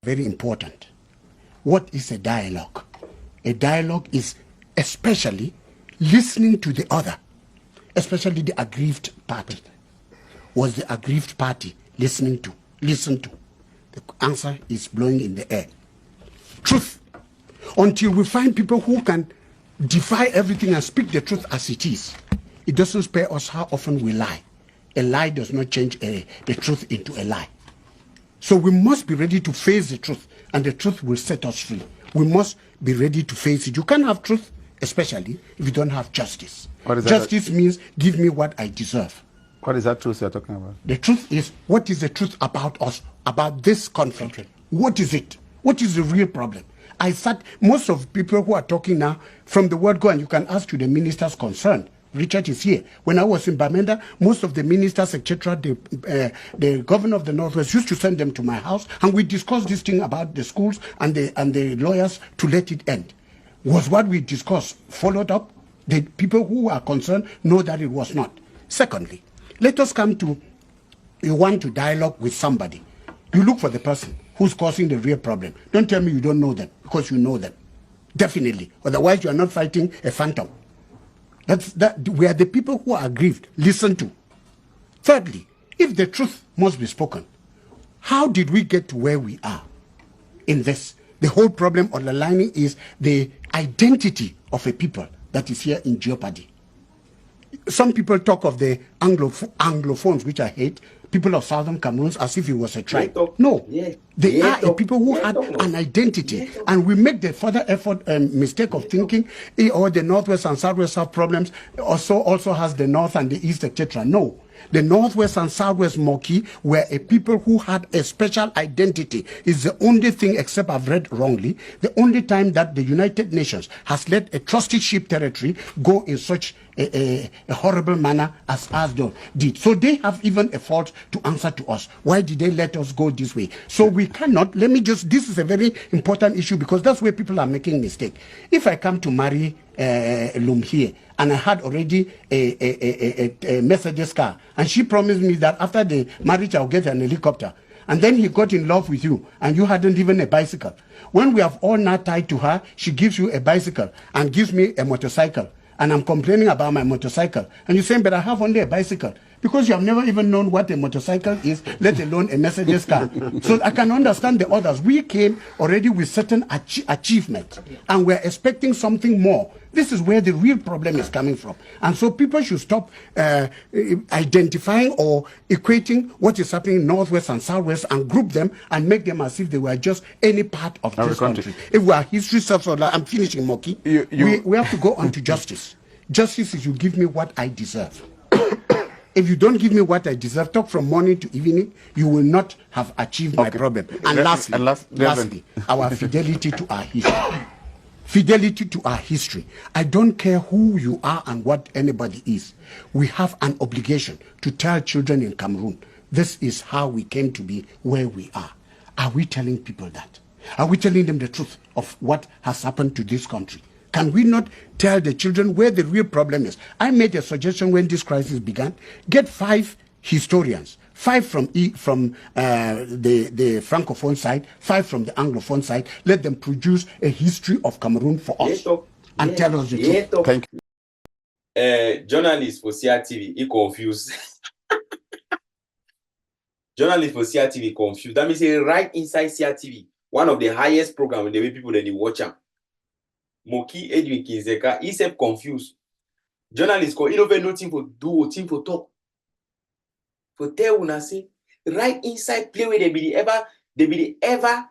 very important. What is a dialogue? A dialogue is especially listening to the other, especially the aggrieved party. Was the aggrieved party listened to? The answer is blowing in the air. Truth. Until we find people who can defy everything and speak the truth as it is, it doesn't spare us how often we lie. A lie does not change the truth into a lie. So we must be ready to face the truth, and the truth will set us free. We must be ready to face it. You can't have truth, especially if you don't have justice. Justice means give me what I deserve. What is that truth you're talking about? The truth is, what is the truth about us, about this conflict? Okay. What is it? What is the real problem? Most of people who are talking now, from the word go, and you can ask to the ministers concerned. Richard is here. When I was in Bamenda, most of the ministers, etc., the governor of the Northwest used to send them to my house, and we discussed this thing about the schools and the lawyers to let it end. Was what we discussed followed up? The people who are concerned know that it was not. Secondly, let us come to, you want to dialogue with somebody. You look for the person who's causing the real problem. Don't tell me you don't know them, because you know them. Definitely. Otherwise, you are not fighting a phantom. We are the people who are aggrieved. Listen to. Thirdly, if the truth must be spoken, how did we get to where we are in this? The whole problem underlining is the identity of a people that is here in jeopardy. Some people talk of the Anglophones, which I hate, people of Southern Cameroon, as if it was a tribe. No, they are a people who had an identity, and we make the further effort mistake of thinking, or the Northwest and Southwest have problems, also has the North and the East, etc. No. The Northwest and Southwest Moki were a people who had a special identity. It's the only thing, except I've read wrongly, the only time that the United Nations has let a trusteeship territory go in such a horrible manner as ours did. So they have even a fault to answer to us. Why did they let us go this way? So we cannot, this is a very important issue, because that's where people are making mistake. If I come to marry Lum here, and I had already a Mercedes car, and she promised me that after the marriage I'll get an helicopter, and then he got in love with you, and you hadn't even a bicycle. When we have all now tied to her, she gives you a bicycle and gives me a motorcycle, and I'm complaining about my motorcycle, and you're saying, but I have only a bicycle. Because you have never even known what a motorcycle is, let alone a Mercedes car. So I can understand the others. We came already with certain achievement, and we're expecting something more. This is where the real problem is coming from. And so people should stop identifying or equating what is happening in Northwest and Southwest and group them and make them as if they were just any part of this country. If we are history self-reliant, I'm finishing, Moki. We have to go on to justice. Justice is you give me what I deserve. If you don't give me what I deserve, talk from morning to evening, you will not have achieved my problem. And lastly, our fidelity to our history. Fidelity to our history. I don't care who you are and what anybody is. We have an obligation to tell children in Cameroon, this is how we came to be where we are. Are we telling people that? Are we telling them the truth of what has happened to this country? Can we not tell the children where the real problem is? I made a suggestion when this crisis began. Get 5 historians, 5 from the Francophone side, 5 from the Anglophone side. Let them produce a history of Cameroon for us and tell us the truth. Thank you. Journalists for CRTV, he confused. Journalists for CRTV confused. That means right inside CRTV, one of the highest programs, the way people that they watch them. Moki Edwin Kinzeka, he said confused. Journalists call, he don't have nothing for do, thing for talk. For tell when I say, right inside play where they be the ever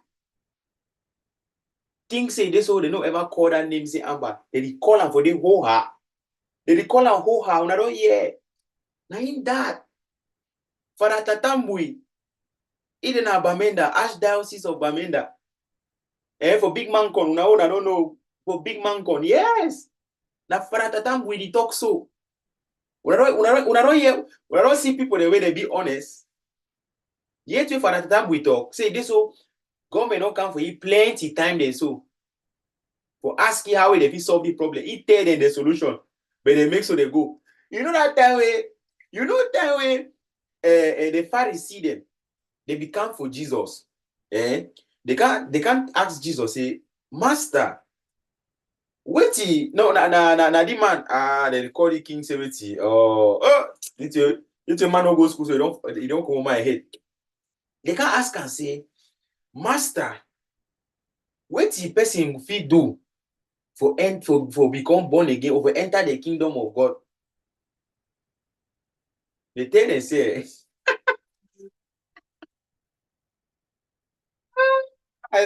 think say this, so they don't ever call that name, say Amber. They call them for the hoha. They call them hoha, and I don't hear. Now in that, Father Tata Mbuy, Eden Bamenda, Archdiocese of Bamenda. For big man con, I don't know. For big man con, yes. Na Father Tata Mbuy the talk so. When I don't see people the way they be honest. Yet we Father Tata Mbuy talk. Say this so government don't come for you plenty time there so. For asking how they fit solve the problem. He tell them the solution. But they make so they go. You know that way, the Pharisees them, they become for Jesus. They can't ask Jesus, say, Master, wait, no, na the man, they call the king 70. It's a man who goes school, so you don't come on my head. They can't ask and say, Master, what the person fit do for become born again or for enter the kingdom of God? They tell them say, I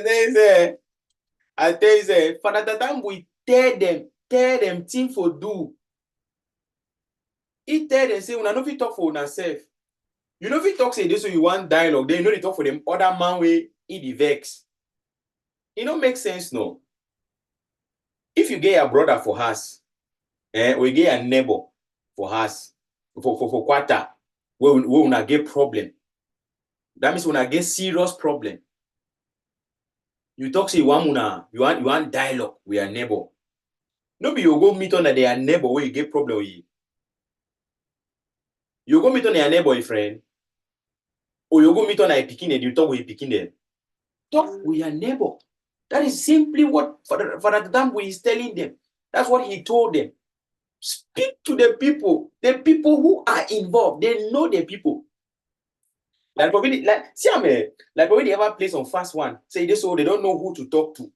tell you say, Father Tata Mbuy tell them thing for do. He tell them say, una no fit talk for una self. You know if you talk say this, so you want dialogue, then you know they talk for them other man way he be vex. It don't make sense, no. If you get a brother for us, or you get a neighbor for us, for quarter, where we una get problem. That means when I get serious problem. You talk say you want dialogue with your neighbor. No be you go meet on their neighbor where you get problem with you. You go meet on your neighbor, friend, or you go meet on a picking and you talk with a picking them. Talk with your neighbor. That is simply what Father Tata Mbuy is telling them. That's what he told them. Speak to the people who are involved. They know the people. Like probably they ever play some fast one. Say this, so they don't know who to talk to.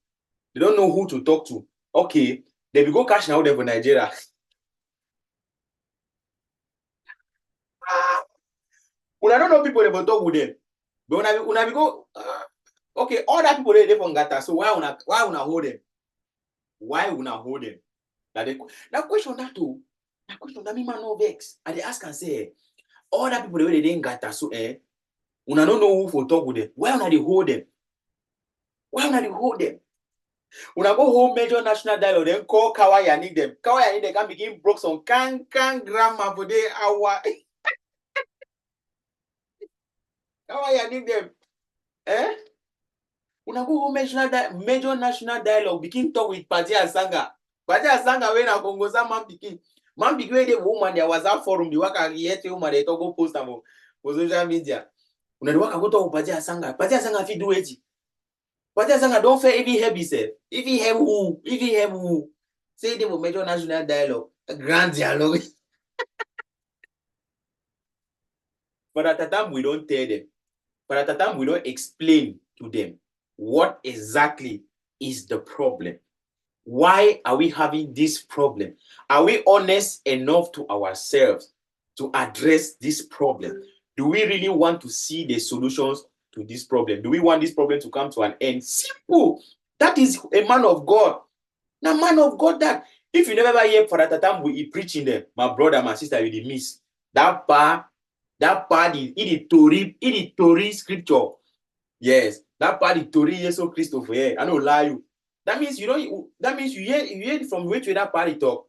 They don't know who to talk to. Okay, they will go cash now there for Nigeria. When I don't know people, they will talk with them. But when I go, okay, all that people they from Gata. So why una hold them? Why una hold them? That question that too. That question that me man no vex. And they ask and say, all that people they didn't Gata. So una don't know who for talk with them. Why una they hold them? Why una they hold them? When I go home, major national dialogue, then call Kawaya need them. Kawaya need them can begin broke some can grammar for the hour. Kawaya need them. When I go home, major national dialogue, begin talk with Pati Asanga. Pati Asanga when I go man begin the woman, there was a forum, the work I hear to woman, they talk go post them for social media. When I go talk with Pati Asanga fit do it. But there's a don't fair if he have himself. If he have who, say they will major national dialogue, a grand dialogue. But at the time we don't tell them. But at the time we don't explain to them what exactly is the problem. Why are we having this problem? Are we honest enough to ourselves to address this problem? Do we really want to see the solutions to this problem? Do we want this problem to come to an end? Simple. That is a man of God. Now, man of God, that if you never hear Father Tata Mbuy preaching there, my brother, my sister, you did miss that part. That part is it Tori scripture. Yes, that part is Tori Yeso Christopher. Yeah, I don't lie you. That means you don't. That means you hear from which way that party talk.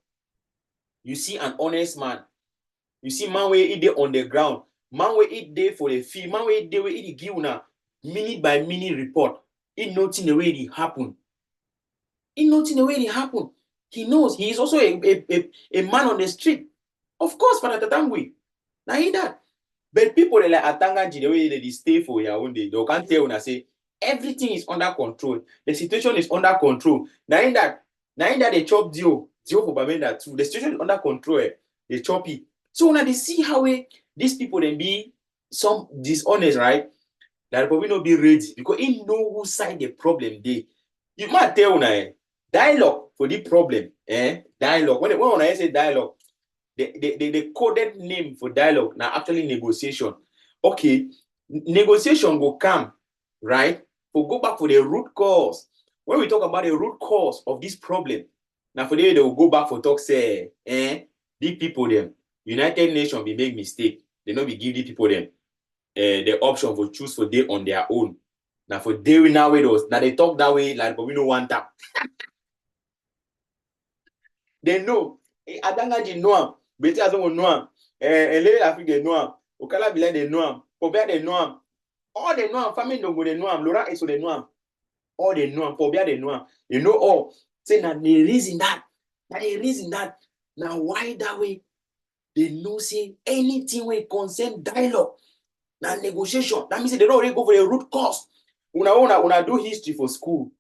You see an honest man. You see man where it on the ground. Man where it there for the fee. Man where it there where it give una minute by minute report. It nothing the way it happen. It nothing the way it happen. He knows. He is also a man on the street. Of course, Father Tata Mbuy. Now he that. But people they like Atanganji the way they stay for your own day. They can't tell when I say everything is under control. The situation is under control. Now in that they chop Dio for Bamenda too. The situation is under control. They chop it. So when they see how these people then be some dishonest, right? That probably not be ready because he know whose side the problem they. You might tell una dialogue for the problem. Dialogue. When I say dialogue, the coded name for dialogue now actually negotiation. Okay, negotiation will come, right? We'll go back for the root cause. When we talk about the root cause of this problem, now for they will go back for talk say, the people them, United Nations be make mistake. They not be give the people them the option for choose for they on their own. Now for they will now they talk that way like but we don't want that. They know. Adangaji know am. Beti azo know am. Ele Afrique they know am. Okala Bilal they know am. Pobia they know am. All they know am. Family don't go they know am. Laurent Eso they know am. All they know am. Pobia they know am. You know all. Say now the reason that. Now the reason that. Now why that way? They know say anything will concern dialogue. Now negotiation. That means they don't already go for the root cause. Una do history for school.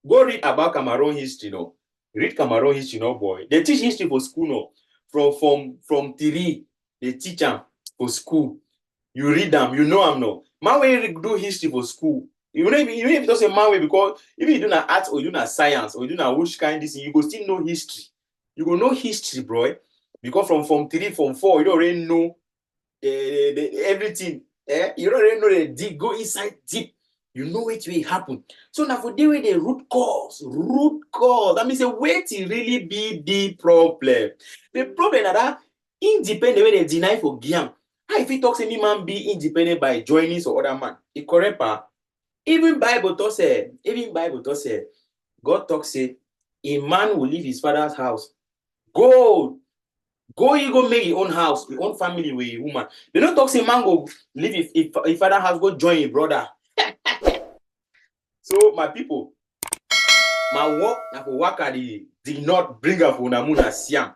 Go read about Cameroon history, no. Read Cameroon history, no boy. They teach history for school, no. From 3, they teach them for school. You read them, you know them, no. Man, when you do history for school, you know if it doesn't man way, because if you do not art or you do not science or you do not which kind this, you go still know history. You go know history, bro. Because from 3, from 4, you don't already know everything. You don't already know the deep, go inside deep. You know what will happen. So now for deal with the root cause. That means wait to really be the problem. The problem that independent when they deny for Giam. How if he talks any man be independent by joining some other man? It correct pa? Even Bible talks say, God talks say, a man will leave his father's house. Go, you go make your own house, your own family with a woman. They don't talk say man go leave if father house, go join a brother. So my people, my work na for work at did not bring up Unamuna Siam.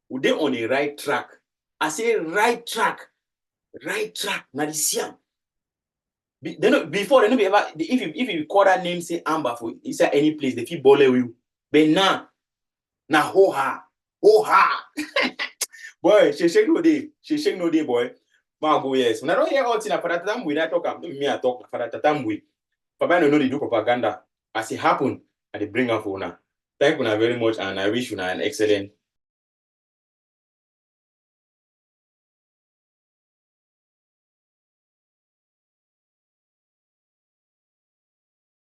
We dey on a right track. I say right track. Now the Siam. Before they no be ever if you call that name say Amber for inside any place, they feel bole you. But now hoha. Boy, she shake no day, boy. Ma go yes. When I don't hear all thing for Tata Mbuy, I talk. Me I talk for Tata Mbuy. Papa no they do propaganda. As it happen, and they bring up for una. Thank you very much, and I wish you an excellent